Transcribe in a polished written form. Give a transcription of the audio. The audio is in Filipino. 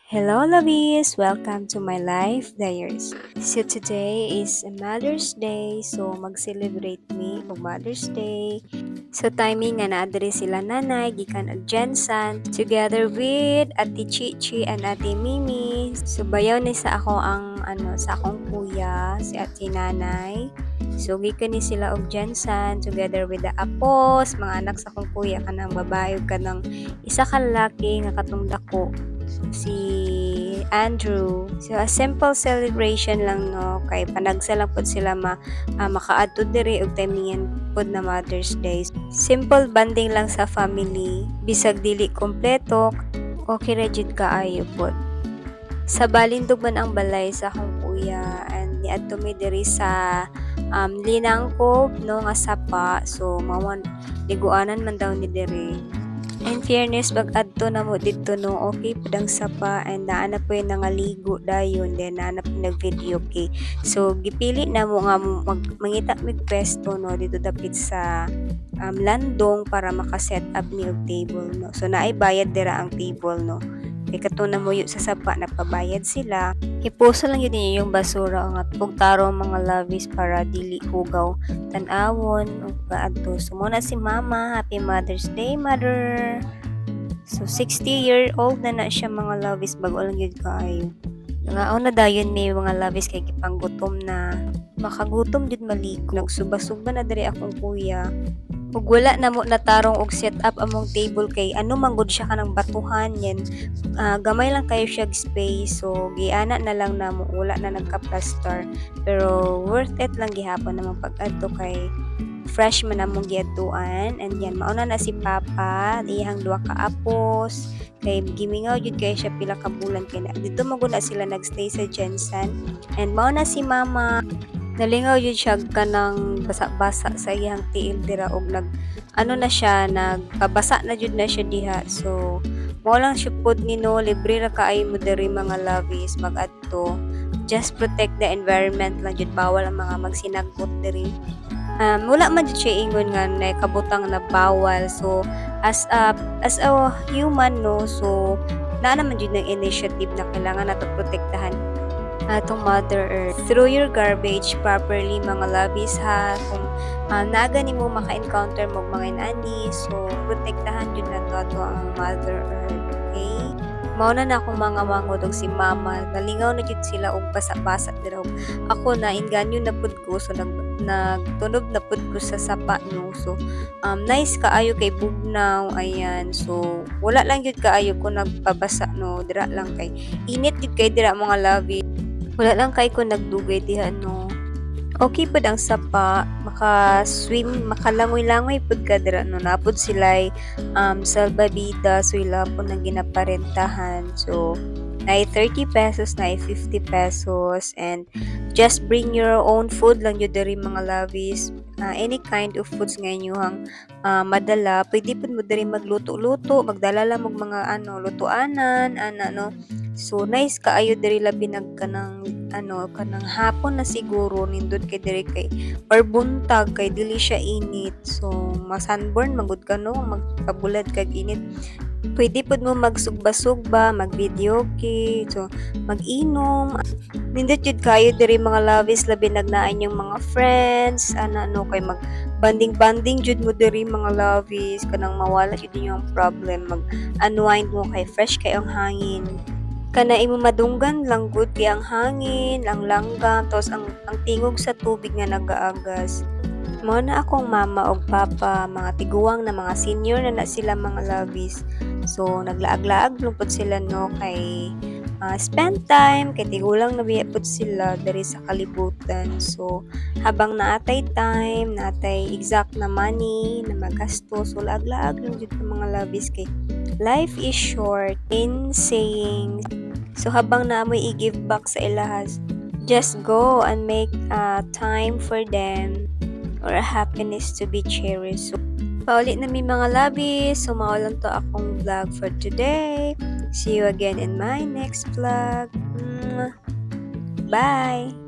Hello, lovies! Welcome to my life diaries. So today is Mother's Day, so mag-celebrate me o Mother's Day. So timing nga naadre sila nanay, gikan og Jensan, together with Ate Chichi and Ate Mimi. So bayaw ni sa ako sa akong kuya, si Ate Nanay. So gikan ni sila og Jensan together with the apos, mga anak sa akong kuya kanang babae ug kanang isa ka lalaki nga katong dako si Andrew. So a simple celebration lang no kay panagsa lang pod sila makaadto diri og timingan pod na Mother's Day. Simple banding lang sa family bisag dili kompleto okay ra jud kaayo pod. Sa Balindog man ang balay sa akong kuya and niadto mi diri sa Linangkob no nga sapa. So mao liguanan man daw ni diri. In fairness, bag-adto na mo dito no, okay, padang sapa, and naana po yung nangaligo dayon, then naana po nag-video, okay. So, gipili na mo nga mangita mig pwesto, no, dito dapit sa landong para makaset up ni og table, no. So, naay bayad dira ang table, no. Kay katuna mo yung sa sapa, napabayad sila. Ipuso lang yun niyo yung basura nga taro mga lovies para dili hugaw tanawon o kaadto. So muna si Mama, Happy Mother's Day, Mother. So 60-year-old na siya mga lovies bago lang yun kaayo. Nga na dayon may mga lovies kay gipanggutom na makagutom jud maligo. Nagsuba-suba na diri akong kuya. Ug wala na mo natarong og set up among table kay ano manggod siya kanang batuhan yan. Gamay lang kayo siya space so giana na lang na mo wala na nagka-plaster pero worth it lang gihapon namang pag-adto kay fresh man among giadtuan and yan mauna na si Papa iyang duha ka apos kay gimingaw jud kay siya pila ka bulan kay dito magud na sila nagstay sa Jensen and mauna si Mama nalingaw yun siya kanang basa-basa sa iyang tiil dira og na siya nagpabasa na jud na siya diha so mo lang siya pod no libre ra kaayo mo diri mga lovies mag-adto just protect the environment lang jud bawal ang mga magsinagot diri wala man jud siya ingon nga kabutang na bawal so as a human no so naa naman jud ng initiative na kailangan nato protektahan atong Mother Earth through your garbage properly mga lovies ha kung naga ni mo maka-encounter mo mga inani so protektahan yun na to ang Mother Earth okay mauna na akong mga mangod og si Mama nalingaw na jud sila og basa-basa diraw ako na inganyo na pud ko so nagtunog na pud ko sa sapa no so nice kaayo kay bugnaw ayan so wala lang jud kaayo ko nagpabasa no dira lang kay init jud kay dira mga lovies wala lang kay ko nagdugay diha no. Okay pud ang sapa, maka-swim, makalangoy-langoy pud ka dira no. Napud sila'y salbabida, so ila po nang ginaparentahan. So, na 30 pesos, na 50 pesos, and just bring your own food lang yun diri mga lovies. Any kind of foods nga inyong madala, pwede po mo diri magluto-luto, magdala lang mag mga lutuanan, no. So nice kaayo diri labi kanang hapon na siguro nindot kay diri kay or buntag kay dili siya init. So masunburn magud ka no, magpabulad kag init. Pwede pod mo magsugba-sugba, mag-video okay, so mag-inom. Nindot jud kayo diri mga lovies labi nagnaan yung mga friends, kay mag-banding jud mo diri mga lovies kanang mawala jud yung problem, mag-unwind mo kay fresh kay ang hangin. Kana imo madunggan lang good kay ang hangin, ang langgam, tapos ang tingog sa tubig nga nagaagas. Mao na akong mama og papa, mga tiguang na mga senior na sila mga lovies. So naglaag-laag lupot sila no kay spend time kay tigulang nabiya pud sila diri sa kalibutan. So habang naatay time, naatay exact na money na magasto, so laag-laag lang jud mga lovies kay life is short in saying. So habang naamoy i-give back sa ilahas, just go and make time for them or a happiness to be cherished. So, paulit na mi mga lovies. So mao lang to akong vlog for today. See you again in my next vlog. Bye!